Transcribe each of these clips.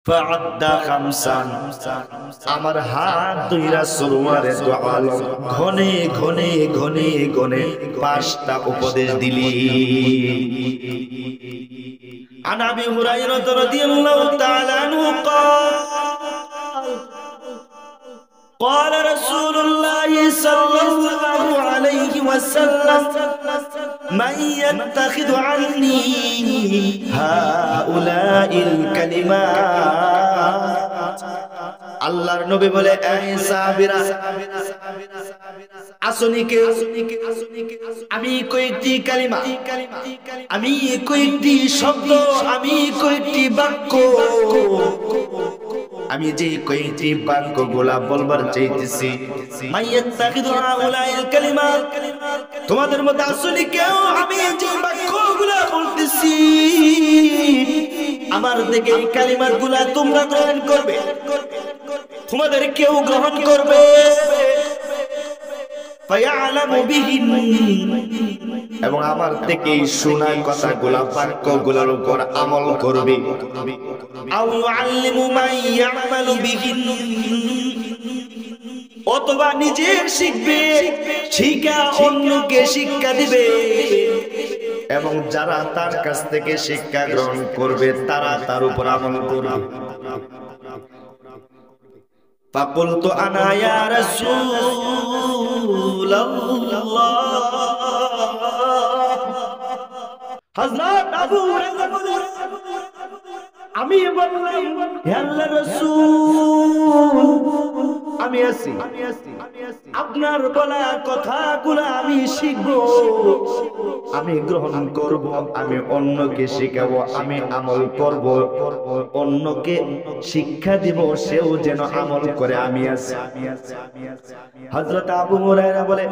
ফাআদ্দা খামসান, আমার হাত দুইরা সরোয়ারে দোয়ালো ঘনে ঘনে ঘনে ঘনে পাঁচটা উপদেশ দিলি। আন আবি হুরায়রা রাদিয়াল্লাহু তাআলা আনহু قال رسول الله صلى الله عليه وسلم من يتخذ عني هؤلاء الكلمات, আল্লাহর নবী বলে এই সাহাবীরা আসুনি কেউ, আমি কয়েকটি কালিমা, আমি কয়েকটি শব্দ, আমি কয়েকটি বাক্য, আমি যে কয়েকটি বাক্যগুলা বলবার চাইতেছি, মাইয়াত্তাখিযু হাউলাইল কালিমাত, তোমাদের মধ্যে আসলে কেউ আমি যে বাক্যগুলা বলতেছি আমার থেকে এই কালিমাতগুলা তোমরা গ্রহণ করবে, তোমাদের কেউ গ্রহণ করবে, ফায়ালামু বিহিন, এবং আমার থেকে শোনা কথাগুলা বাক্যগুলোর উপর আমল করবে, আও ইউআল্লিমু মান ইয়ামালু বিহিন, অথবা নিজে শিখবে, শিখা অন্যকে শিক্ষা দিবে, এবং যারা তার কাছ থেকে শিক্ষা গ্রহণ করবে তারা তার উপর আমল করবে। ফাকুলতু আনা ইয়া রাসূলুল্লাহ, হযরত আবু হুরায়রা বলেন আমি বললাম হে আল্লাহর রাসূল, আমি আছি, আপনার বলা কথাগুলো আমি শিখব, আমি গ্রহণ করব, আমি অন্যকে শিখাবো, আমি আমল করব, অন্যকে শিক্ষা দিব, সেও যেন আমল করে, আমি আছি। হযরত আবু হুরায়রা বলে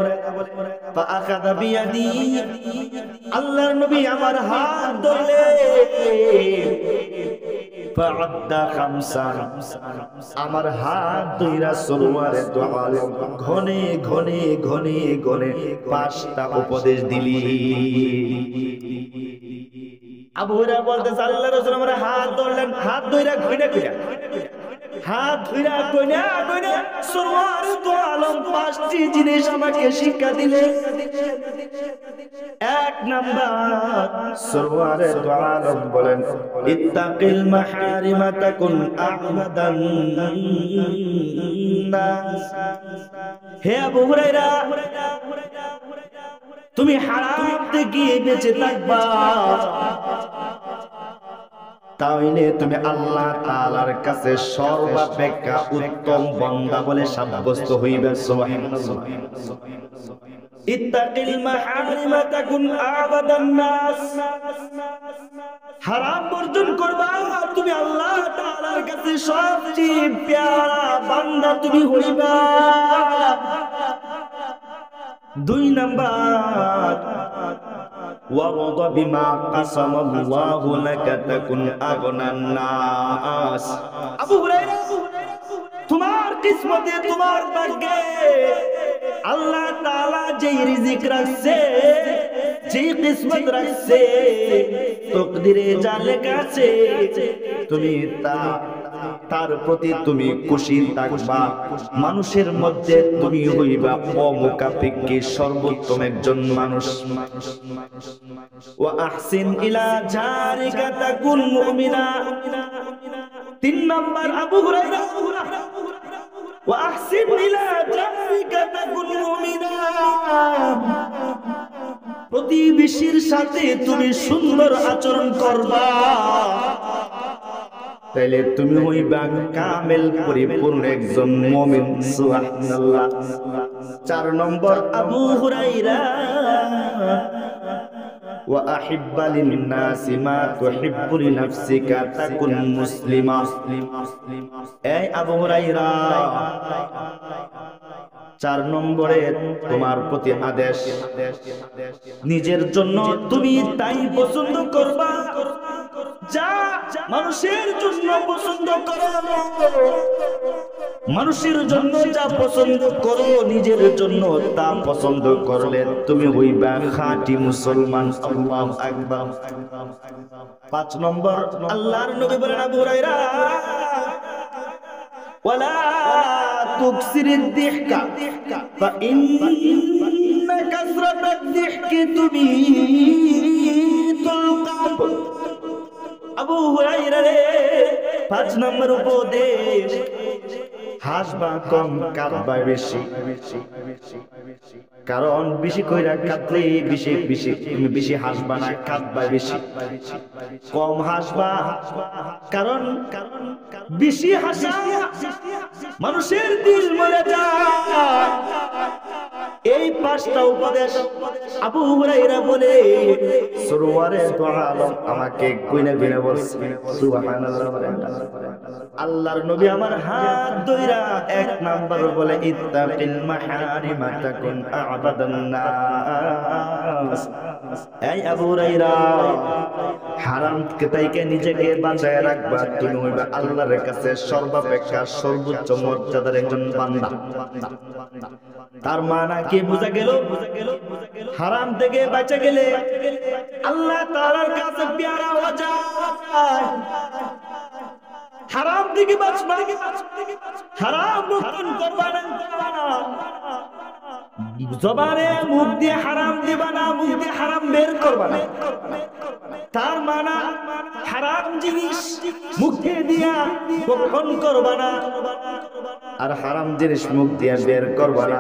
ফাআখাযা বিয়াদি, আল্লাহর নবী আমার হাত ধরলেন, ফাআদ্দা খামসান, আমার হাত দুইরা সরোয়ারে দোয়ালে ঘনে ঘনে ঘনে ঘনে পাঁচটা উপদেশ দিলি। আবু হুরায়রা বলতেছে আল্লাহর রাসূল আমার হাত ধরলেন, হাত ধইরা কইনা কইনা, হাত ধইরা কইনা কইনা সরোয়ারে দোয়ালম পাঁচটি জিনিস আমাকে শিক্ষা দিলেন। এক নাম্বার সরওয়ারে দু আলম বলেন ইত্তাকিল মাহারিমা তাকুন আ'বাদান নাস, হে আবু হুরায়রা তুমি হারাম থেকে বেঁচে থাকবা, তাইলে তুমি আল্লাহ তাআলার কাছে সর্বাপেক্ষা উত্তম বান্দা বলে সাব্যস্ত হইবে। সুবহানাল্লাহ। ইত্তাকিল মাহারিমা তাকুন আ'বাদান নাস, হারাম বর্জন করবা, তুমি আল্লাহ তাআলার কাছে সবচেয়ে প্যারা বান্দা তুমি হইবা। দুই নাম্বার ওয়ারদা বিমা কাসামাল্লাহু লাকা তাকুন আগনান নাস। আবু হুরায়রা তোমার কিসমতে, তোমার ভাগ্যে আল্লাহ তাআলা যেই রিজিক রাখছে, যেই কিসমত রাখছে, তাকদীরে যা লেখা আছে তুমি তার প্রতি তুমি খুশি থাকবা। মানুষের মধ্যে তুমি হইবা অমুখাপেক্ষী সর্বোত্তম একজন মানুষ। ওয়া আহসিন ইলা জারিকা তাকুন মুমিনা। তিন নাম্বার আবু হুরায়রা ওয়া আহসিন ইলা জারিকা তাকুন মুমিনা, প্রতিবেশীর সাথে তুমি সুন্দর আচরণ করবা, তাইলে তুমি হইবা কামেল পরিপূর্ণ একজন মুমিন। সুবহানাল্লাহ। চার নম্বর আবু হুরায়রা ওয়া আহিব্বা লিন-নাসি মা তুহিব্বু লিনাফসিকা তাকুন মুসলিমা। এই আবু হুরায়রা, চার নম্বরে তোমার প্রতি আদেশ, নিজের জন্য তুমি তাই পছন্দ করবা যা মানুষের জন্য পছন্দ করো, মানুষের জন্য যা পছন্দ করো নিজের জন্য তা পছন্দ করলে তুমি হইবা খাঁটি মুসলমান। আল্লাহু আকবার। পাঁচ নম্বর আল্লাহর নবী বলেন আবু হুরায়রা ওয়ালা তুকসিরিদ দিহকা ফাইন্না কাসরাতাদ দিহকি তুমিতুল কলব। আবু হুরায়রা রে 5 নম্বর উপদেশ, হাসবা কম কাঁদবা বেশি। কারণ বেশি কইরা কাঁদলে তুমি বেশি হাসবা না, কাঁদবা বেশি। কম হাসবা, কারণ বেশি হাসা মানুষের দিল মরে যায়। এই 5টা উপদেশ আবু হুরায়রা বলে সরওয়ারে দু আলম আমাকে কইনা কইনা বলছে। সুবহানাল্লাহ। আল্লাহর নবী আমার হাত ধইরা 1 নাম্বার বলে ইত্তাকিল মাহারিমা তাকুন আ'বাদান নাস। এই আবু হুরায়রা, হারাম থেকে নিজেকে বাঁচায় রাখবা, তুমি হইবা আল্লাহর কাছে সর্বাপেক্ষা সর্বোচ্চ মর্যাদার একজন বান্দা। তার মানে কি বোঝা গেল? হারাম থেকে বাঁচা গেলে আল্লাহ তাআলার কাছে প্যারা হয়ে যায়। হারাম থেকে বাঁচবা, হারাম মুক্তন করবা না। জবানে মুখ দিয়ে হারাম দিবা না, মুখ দিয়ে হারাম বের করবা না। তার মানে হারাম জিনিস মুখে দিয়া ভক্ষণ করবা না, আর হারাম জিনিস মুখ দিয়ে বের করবা না।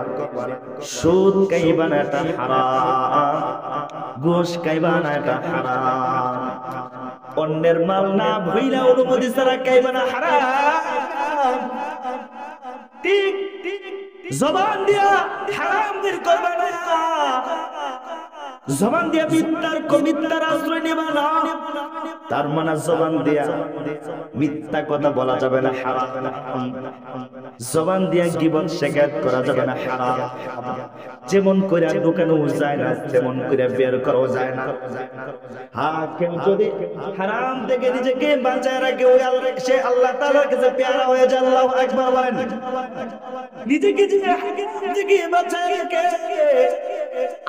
সুদ খাইবা না, এটা হারাম। ঘুষ খাইবা না, এটা হারাম। অন্যের মাল না ভইলা অনুমতি ছাড়া খাইবা না, হারাম। ঠিক জবান দিয়া হারাম বের করবা না, জবান দিয়া মিথ্যার আশ্রয় নেবা না। তার মানে জবান দিয়া মিথ্যা কথা বলা যাবে না, হারাম। জবান দিয়া গীবত শিকায়ত করা যাবে না, হারাম। যেমন কইরা দোকানে যায় না, তেমন কইরা বের করা যায় না। কেউ যদি হারাম থেকে নিজেকে বাঁচায় রাখে, ওই আল্লাহ তাআলার কাছে প্যারা হয়ে যায়। আল্লাহু আকবার বলেন। নিজেকে বাঁচায় রাখে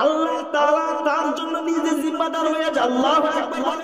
আল্লাহ তাআলা তার জন্য নিজে জিম্মাদার হয়ে যায়। আল্লাহু আকবার।